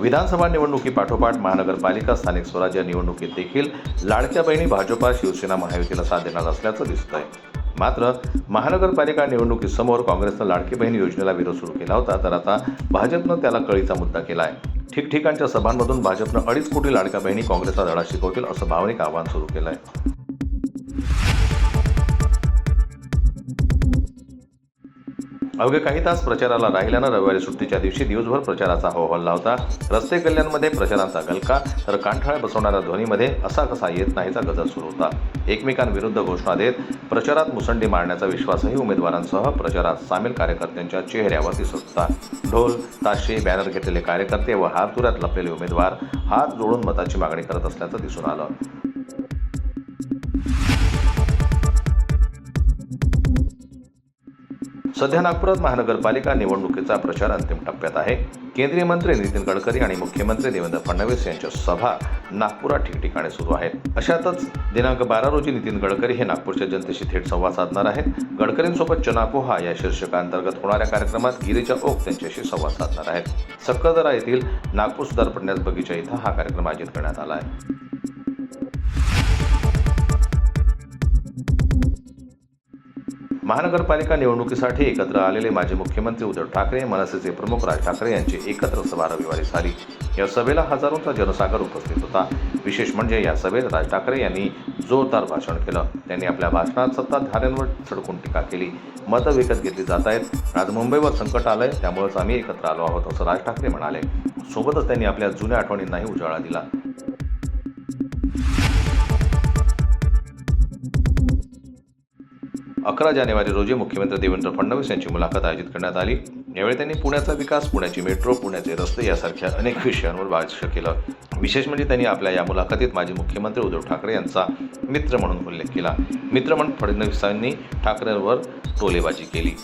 विधानसभा निवडणुकीपाठोपाठ महानगरपालिका स्थानिक स्वराज्य निवडणुकीत देखील लाडक्या बहिणी भाजपा शिवसेना महायुतीला साथ देणार असल्याचं दिसतंय। मात्र महानगरपालिका निवडणुकीसमोर काँग्रेसनं लाडकी बहीण योजनेला विरोध सुरू केला होता, तर आता भाजपनं त्याला कळीचा मुद्दा केला आहे। ठिकठिकाणच्या सभांमधून भाजपनं 2.5 कोटी लाडक्या बहिणी काँग्रेसला धडा शिकवतील असं भावनिक आवाहन सुरू केलं आहे। अवघे काही तास प्रचाराला राहिल्यानं रविवारी सुट्टीच्या दिवशी दिवसभर प्रचाराचा होहल्ला होता। रस्ते कल्याणमध्ये प्रचारांचा गलका तर कानठळ्या बसवणाऱ्या ध्वनीमध्ये असा कसा येत नाहीचा गजर सुरू होता। एकमेकांविरुद्ध घोषणा देत प्रचारात मुसंडी मारण्याचा विश्वासही उमेदवारांसह प्रचारात सामील कार्यकर्त्यांच्या चेहऱ्यावर दिसत होता। ढोल ताशे बॅनर घेतलेले कार्यकर्ते व हातुऱ्यात लपलेले उमेदवार हात जोडून मताची मागणी करत असल्याचं दिसून आलं। सध्या नागपुरात महानगरपालिका निवडणुकीचा प्रचार अंतिम टप्प्यात आहे। केंद्रीय मंत्री नितीन गडकरी आणि मुख्यमंत्री देवेंद्र फडणवीस यांच्या सभा नागपुरात ठिकठिकाणी सुरू आहेत। अशातच दिनांक 12 रोजी नितीन गडकरी हे नागपूरच्या जनतेशी थेट संवाद साधणार आहेत। गडकरींसोबत चनापोहा या शीर्षकांतर्गत होणाऱ्या कार्यक्रमात गिरीजा ओक त्यांच्याशी संवाद साधणार आहेत। सक्करदरा येथील नागपूर सुधार प्रन्यास बगीचा इथं हा कार्यक्रम आयोजित करण्यात आला आहे। महानगरपालिका निवडणुकीसाठी एकत्र आलेले माजी मुख्यमंत्री उद्धव ठाकरे, मनसेचे प्रमुख राज ठाकरे यांची एकत्र सभा रविवारी झाली। या सभेला हजारोंचा जनसागर उपस्थित होता। विशेष म्हणजे या सभेत राज ठाकरे यांनी जोरदार भाषण केलं। त्यांनी आपल्या भाषणात सत्ताधाऱ्यांवर सडकून टीका केली। मतं विकत घेतली जात आहेत। आज मुंबईवर संकट आलंय, त्यामुळेच आम्ही एकत्र आलो आहोत असं राज ठाकरे म्हणाले। सोबतच त्यांनी आपल्या जुन्या आठवणींनाही उजाळा दिला। 11 जानेवारी रोजी मुख्यमंत्री देवेंद्र फडणवीस यांची मुलाखत आयोजित करण्यात आली। यावेळी त्यांनी पुण्याचा विकास, पुण्याची मेट्रो, पुण्याचे रस्ते यासारख्या अनेक विषयांवर भाष्य केलं। विशेष म्हणजे त्यांनी आपल्या या मुलाखतीत माजी मुख्यमंत्री उद्धव ठाकरे यांचा मित्र म्हणून उल्लेख केला। मित्र म्हणून फडणवीसांनी ठाकरेंवर टोलेबाजी केली।